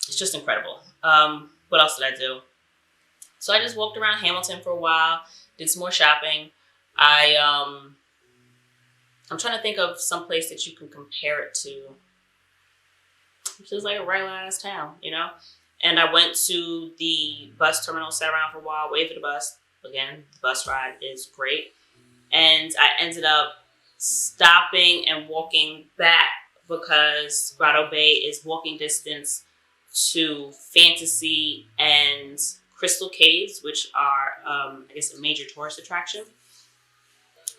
It's just incredible. What else did I do? So I just walked around Hamilton for a while, did some more shopping. I'm trying to think of some place that you can compare it to. It's just like a regular ass town, you know? And I went to the bus terminal, sat around for a while, waited for the bus. Again, the bus ride is great. And I ended up stopping and walking back because Grotto Bay is walking distance to Fantasy and Crystal Caves, which are, I guess, a major tourist attraction.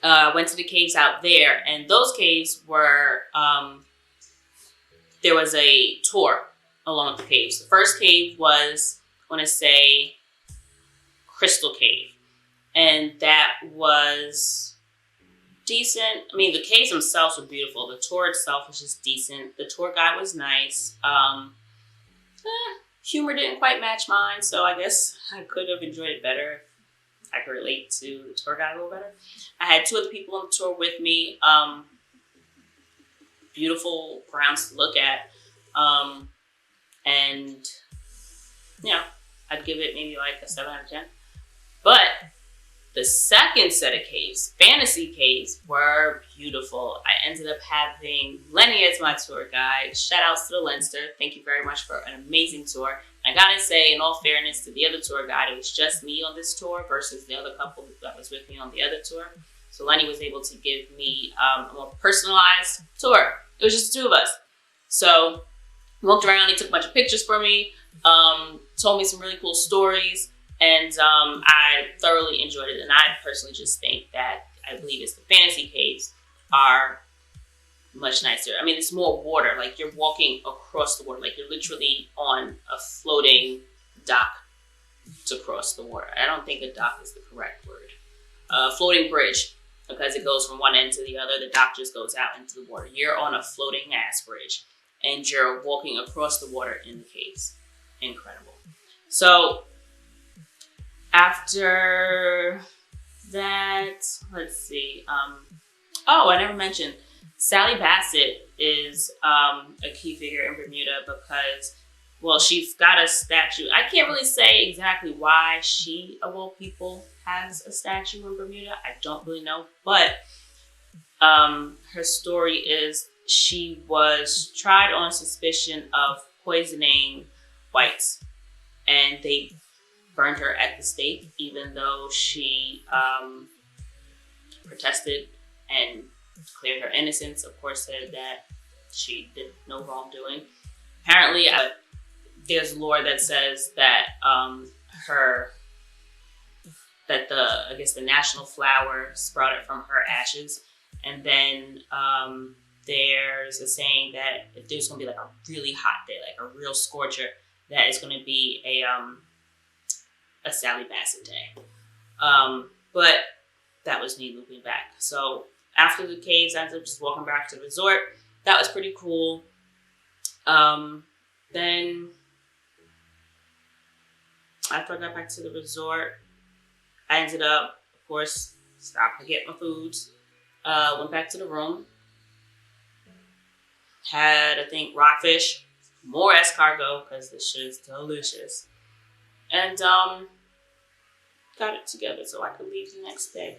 Went to the caves out there, and those caves were, there was a tour along with the caves. The first cave was, I want to say, Crystal Cave. And that was decent. I mean, the caves themselves were beautiful. The tour itself was just decent. The tour guide was nice. Humor didn't quite match mine, so I guess I could have enjoyed it better. I could relate to the tour guide a little better. I had 2 other people on the tour with me. Beautiful grounds to look at. And, you know, I'd give it maybe like a 7 out of 10. But the second set of caves, Fantasy Caves, were beautiful. I ended up having Lenny as my tour guide. Shout outs to the Leinster. Thank you very much for an amazing tour. I gotta say, in all fairness to the other tour guide, it was just me on this tour versus the other couple that was with me on the other tour. So Lenny was able to give me a more personalized tour. It was just the 2 of us. So walked around, he took a bunch of pictures for me, told me some really cool stories, and I thoroughly enjoyed it. And I personally just think that, I believe it's the Fantasy Caves, are much nicer. I mean, it's more water. Like, you're walking across the water. Like, you're literally on a floating dock to cross the water. I don't think a dock is the correct word. Floating bridge, because it goes from one end to the other. The dock just goes out into the water. You're on a floating ass bridge, and you're walking across the water in the caves. Incredible. So after that, let's see. Oh, I never mentioned Sally Bassett is a key figure in Bermuda because, well, she's got a statue. I can't really say exactly why she, of all people, has a statue in Bermuda. I don't really know. But her story is she was tried on suspicion of poisoning whites. And they burned her at the stake, even though she protested and declared her innocence. Of course, said that she did no wrongdoing. Apparently, there's lore that says that the national flower sprouted from her ashes, and then there's a saying that if there's gonna be like a really hot day, like a real scorcher, that is gonna be a Sally Bassett day. But that was me looping back. So after the caves, I ended up just walking back to the resort. That was pretty cool. Then after I got back to the resort, I ended up, of course, stopped to get my foods. Went back to the room. Had, I think, rockfish, more escargot, because this shit is delicious. And got it together so I could leave the next day.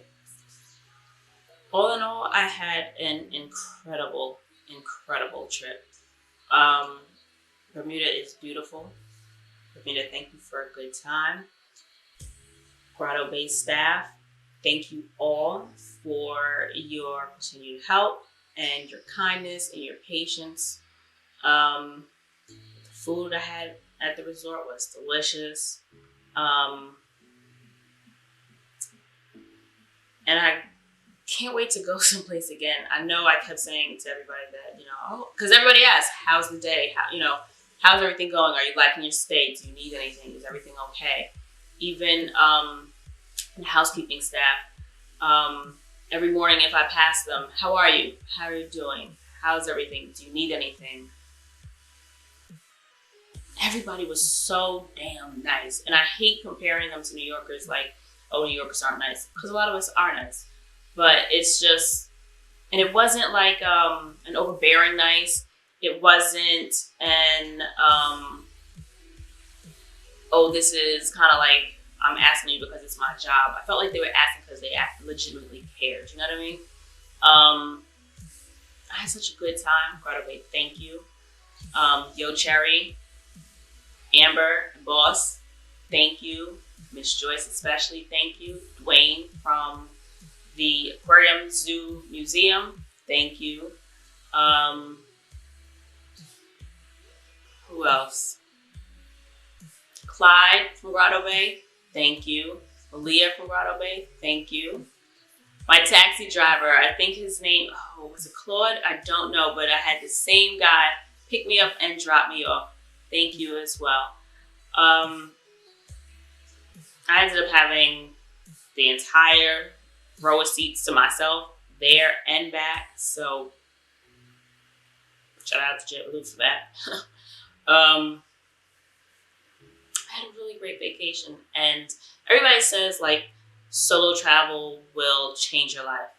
All in all, I had an incredible trip. Bermuda is beautiful. Bermuda, thank you for a good time. Grotto Bay staff, thank you all for your continued help and your kindness and your patience. The food I had at the resort was delicious. And I can't wait to go someplace again. I know I kept saying to everybody that, because everybody asks, how's the day? How's everything going? Are you liking your stay? Do you need anything? Is everything okay? Even the housekeeping staff, every morning if I pass them, how are you? How are you doing? How's everything? Do you need anything? Everybody was so damn nice. And I hate comparing them to New Yorkers, like, oh, New Yorkers aren't nice. Because a lot of us are nice. But it's just, and it wasn't like an overbearing nice. It wasn't an, oh, this is kind of like, I'm asking you because it's my job. I felt like they were asking because they legitimately cared. You know what I mean? I had such a good time. Grotto Bay, thank you. Yo Cherry, Amber, and Boss, thank you. Miss Joyce especially, thank you. Dwayne from the Aquarium Zoo Museum, thank you. Who else? Clyde from Grotto Bay, thank you. Malia from Grotto Bay, thank you. My taxi driver, I think his name, was it Claude? I don't know, but I had the same guy pick me up and drop me off. Thank you as well. I ended up having the entire row of seats to myself, there and back. So shout out to JetBlue for that. I had a really great vacation, and everybody says like solo travel will change your life.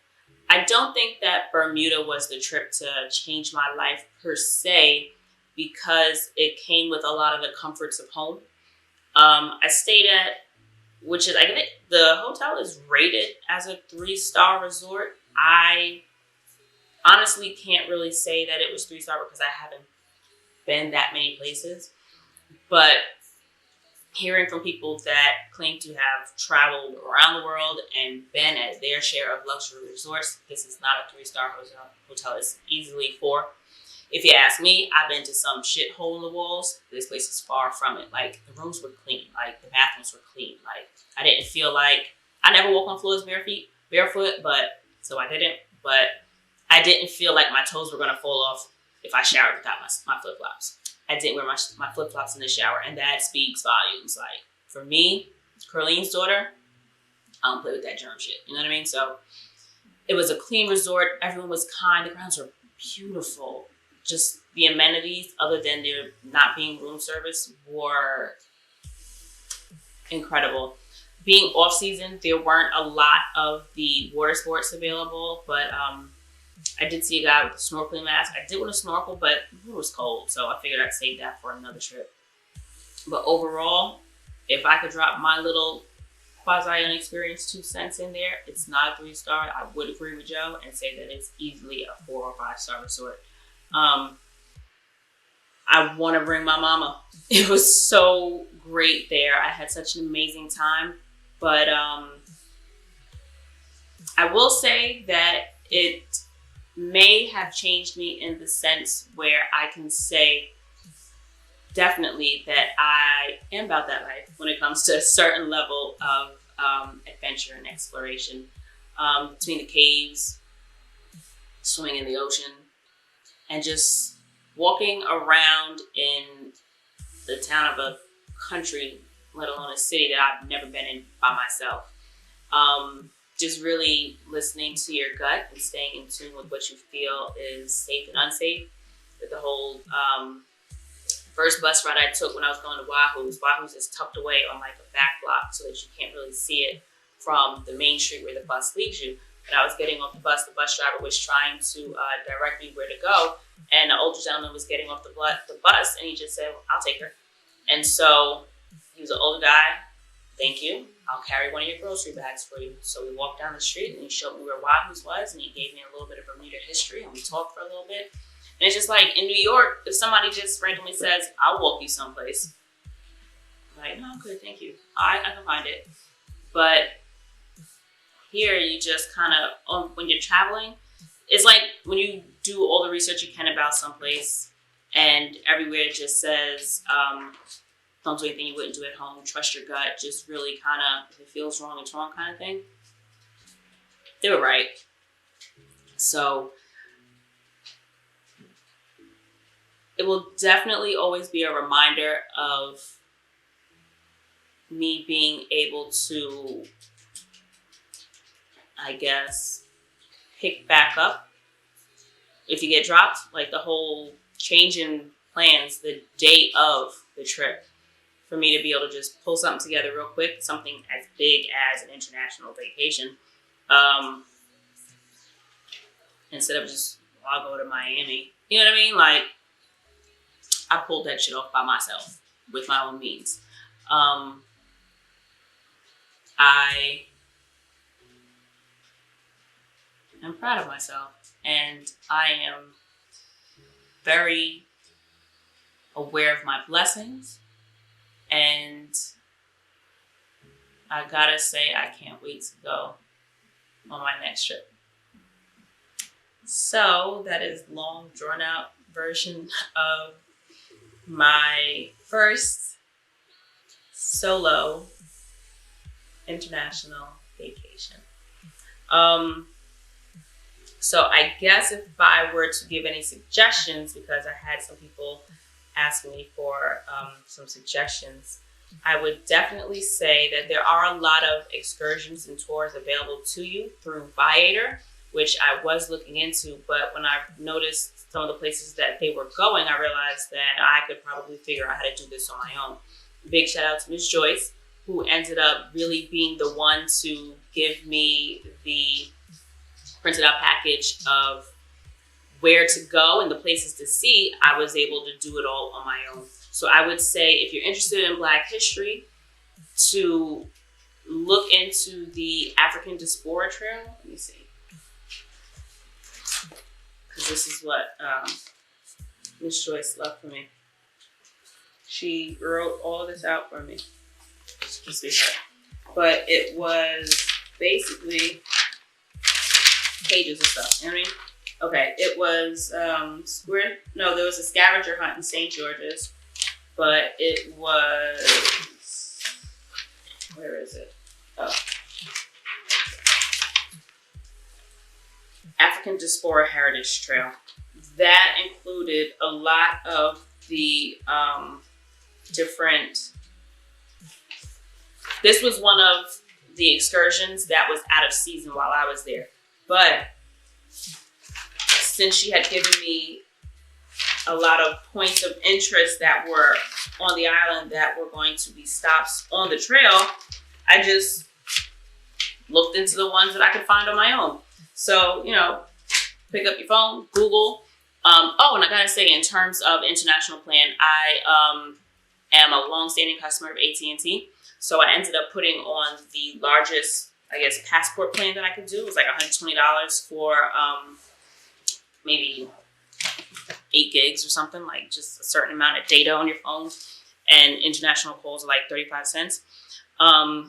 I don't think that Bermuda was the trip to change my life per se, because it came with a lot of the comforts of home. I stayed at, which is, I think the hotel is rated as a 3-star resort. I honestly can't really say that it was 3-star because I haven't been that many places. But hearing from people that claim to have traveled around the world and been at their share of luxury resorts, this is not a 3-star hotel. It's easily 4. If you ask me, I've been to some shithole in the walls. This place is far from it. Like, the rooms were clean. Like, the bathrooms were clean. Like, I didn't feel like, I never walk on floors barefoot, but, so I didn't. But I didn't feel like my toes were going to fall off if I showered without my flip-flops. I didn't wear my flip-flops in the shower, and that speaks volumes. Like, for me, Curlene's daughter, I don't play with that germ shit. You know what I mean? So, it was a clean resort. Everyone was kind. The grounds were beautiful. Just the amenities, other than there not being room service, were incredible. Being off season, there weren't a lot of the water sports available, but I did see a guy with a snorkeling mask. I did want to snorkel, but it was cold, so I figured I'd save that for another trip. But overall, if I could drop my little quasi-unexperienced 2 cents in there, it's not a 3-star. I would agree with Joe and say that it's easily a 4 or 5-star resort. I want to bring my mama. It was so great there. I had such an amazing time. But I will say that it may have changed me in the sense where I can say definitely that I am about that life when it comes to a certain level of adventure and exploration. Between the caves, swimming in the ocean, and just walking around in the town of a country, let alone a city that I've never been in by myself. just really listening to your gut and staying in tune with what you feel is safe and unsafe. With the whole first bus ride I took when I was going to Wahoo's is tucked away on like a back block so that you can't really see it from the main street where the bus leaves you. When I was getting off the bus driver was trying to direct me where to go, and the older gentleman was getting off the bus, and he just said, "I'll take her." And so he was an older guy. "Thank you. I'll carry one of your grocery bags for you." So we walked down the street, and he showed me where Wahoo's was, and he gave me a little bit of Bermuda history, and we talked for a little bit. And it's just like in New York, if somebody just randomly says, "I'll walk you someplace," I'm like, "No, good, thank you. I can find it." But here, you just kind of, when you're traveling, it's like when you do all the research you can about someplace, and everywhere it just says, don't do anything you wouldn't do at home, trust your gut, just really kind of, if it feels wrong, it's wrong kind of thing. They were right. So it will definitely always be a reminder of me being able to, I guess, pick back up if you get dropped, like the whole change in plans the day of the trip, for me to be able to just pull something together real quick, something as big as an international vacation, instead of just, I'll go to Miami. You know what I mean? Like, I pulled that shit off by myself with my own means. I'm proud of myself, and I am very aware of my blessings, and I gotta say, I can't wait to go on my next trip. So that is long, drawn out version of my first solo international vacation. So I guess if I were to give any suggestions, because I had some people asking me for some suggestions, I would definitely say that there are a lot of excursions and tours available to you through Viator, which I was looking into, but when I noticed some of the places that they were going, I realized that I could probably figure out how to do this on my own. Big shout out to Ms. Joyce, who ended up really being the one to give me the printed out package of where to go and the places to see. I was able to do it all on my own. So I would say, if you're interested in Black history, to look into the African Diaspora Trail. Let me see. Because this is what Ms. Joyce left for me. She wrote all of this out for me. Just be her. But it was basically pages of stuff. You know what I mean? Okay, it was there was a scavenger hunt in St. George's, but it was, where is it? Oh. African Diaspora Heritage Trail. That included a lot of the different, this was one of the excursions that was out of season while I was there. But since she had given me a lot of points of interest that were on the island that were going to be stops on the trail, I just looked into the ones that I could find on my own. So, pick up your phone, Google. And I gotta say, in terms of international plan, I am a long-standing customer of AT&T. So I ended up putting on the largest, I guess, passport plan that I could do. It was like $120 for maybe 8 gigs or something, like just a certain amount of data on your phone. And international calls are like 35 cents. There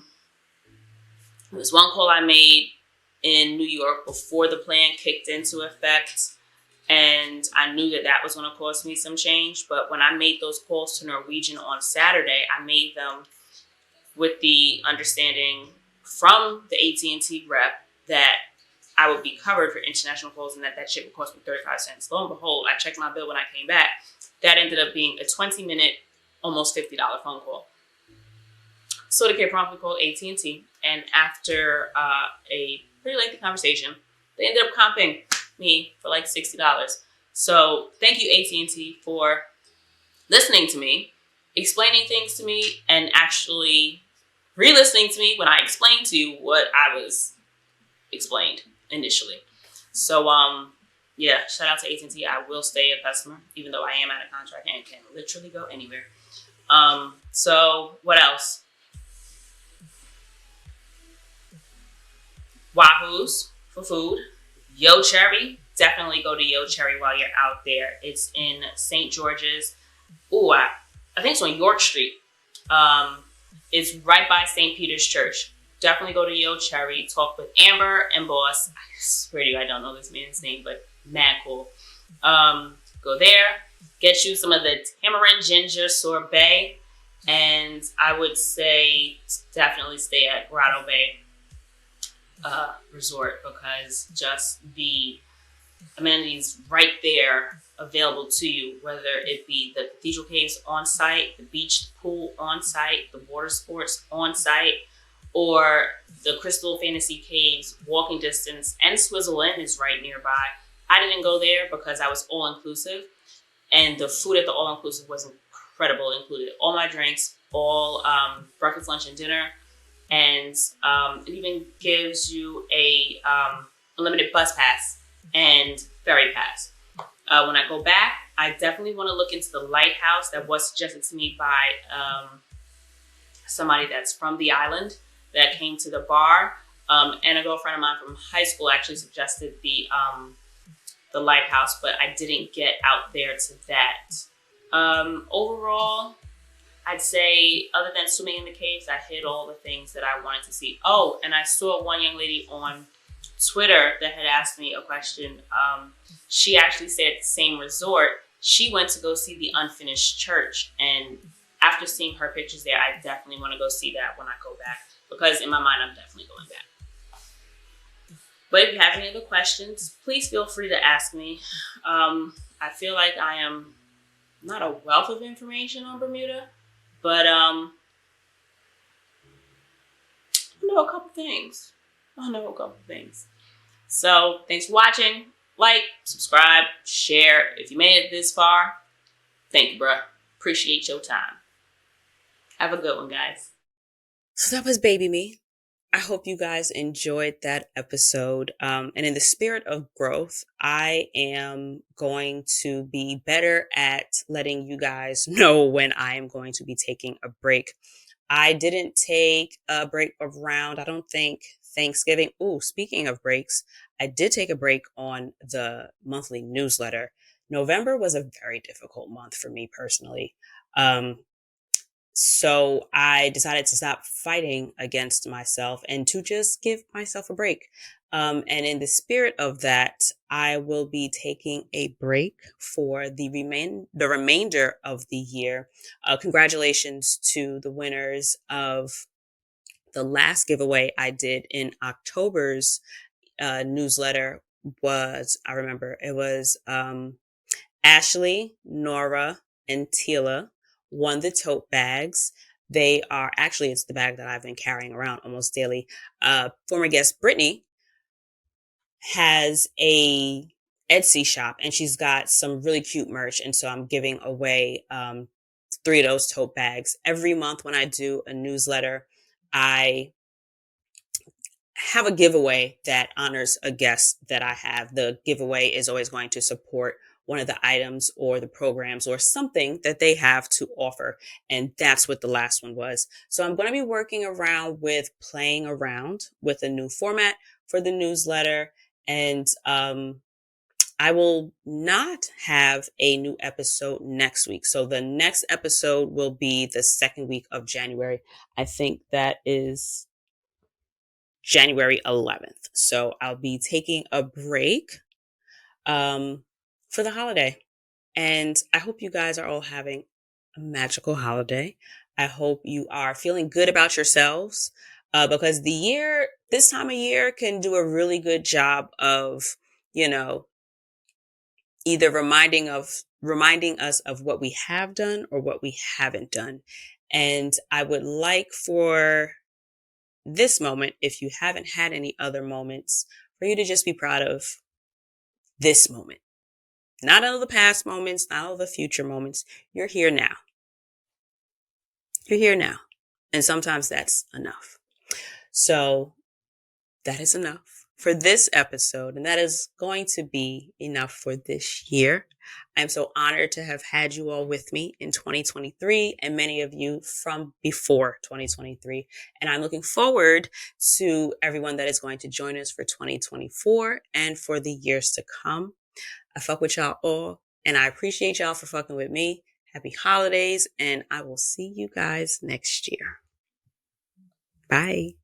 was one call I made in New York before the plan kicked into effect, and I knew that was going to cost me some change. But when I made those calls to Norwegian on Saturday, I made them with the understanding from the AT&T rep that I would be covered for international calls and that shit would cost me 35 cents. Lo and behold, I checked my bill when I came back. That ended up being a 20-minute, almost $50 phone call. So the kid promptly called AT&T, and after a pretty lengthy conversation, they ended up comping me for like $60. So thank you, AT&T, for listening to me, explaining things to me, and actually re-listening to me when I explained to you what I was explained initially. So yeah, shout out to AT&T. I will stay a customer, even though I am out of contract and can literally go anywhere. So what else? Wahoo's for food. Yo Cherry. Definitely go to Yo Cherry while you're out there. It's in St. George's. Ooh, I think it's on York Street. It's right by St. Peter's Church. Definitely go to Yo Cherry. Talk with Amber and Boss. I swear to you, I don't know this man's name, but mad cool. Go there. Get you some of the tamarind ginger sorbet. And I would say definitely stay at Grotto Bay Resort, because just the amenities right there available to you, whether it be the Cathedral Caves on site, the beach pool on site, the water sports on site, or the Crystal Fantasy Caves walking distance, and Swizzle Inn is right nearby. I didn't go there because I was all inclusive, and the food at the all inclusive was incredible. It included all my drinks, all breakfast, lunch, and dinner, and it even gives you a unlimited bus pass and ferry pass. When I go back, I definitely want to look into the lighthouse that was suggested to me by somebody that's from the island that came to the bar. And a girlfriend of mine from high school actually suggested the lighthouse, but I didn't get out there to that. Overall, I'd say other than swimming in the caves, I hit all the things that I wanted to see. Oh, and I saw one young lady on Twitter that had asked me a question. She actually said at the same resort, she went to go see the unfinished church. And after seeing her pictures there, I definitely want to go see that when I go back, because in my mind, I'm definitely going back. But if you have any other questions, please feel free to ask me. I feel like I am not a wealth of information on Bermuda, but I know a couple things. So thanks for watching. Like, subscribe, share. If you made it this far, thank you, bruh. Appreciate your time. Have a good one, guys. So that was Baby Me. I hope you guys enjoyed that episode. And in the spirit of growth, I am going to be better at letting you guys know when I am going to be taking a break. I didn't take a break around, I don't think, Thanksgiving. Ooh, speaking of breaks, I did take a break on the monthly newsletter. November was a very difficult month for me personally. So I decided to stop fighting against myself and to just give myself a break. And in the spirit of that, I will be taking a break for the remainder of the year. Congratulations to the winners of the last giveaway I did in October's newsletter. I remember it was Ashley, Nora, and Tila won the tote bags. They are actually, it's the bag that I've been carrying around almost daily. Former guest Brittany has a Etsy shop and she's got some really cute merch. And so I'm giving away 3 of those tote bags. Every month when I do a newsletter, I have a giveaway that honors a guest that I have. The giveaway is always going to support one of the items or the programs or something that they have to offer. And that's what the last one was. So I'm going to be working around with playing around with a new format for the newsletter. And I will not have a new episode next week. So the next episode will be the second week of January. I think that is January 11th. So I'll be taking a break for the holiday. And I hope you guys are all having a magical holiday. I hope you are feeling good about yourselves because this time of year can do a really good job of, either reminding us of what we have done or what we haven't done. And I would like for this moment, if you haven't had any other moments, for you to just be proud of this moment. Not all the past moments, not all the future moments. You're here now. You're here now. And sometimes that's enough. So that is enough for this episode. And that is going to be enough for this year. I'm so honored to have had you all with me in 2023 and many of you from before 2023. And I'm looking forward to everyone that is going to join us for 2024 and for the years to come. I fuck with y'all all, and I appreciate y'all for fucking with me. Happy holidays, and I will see you guys next year. Bye.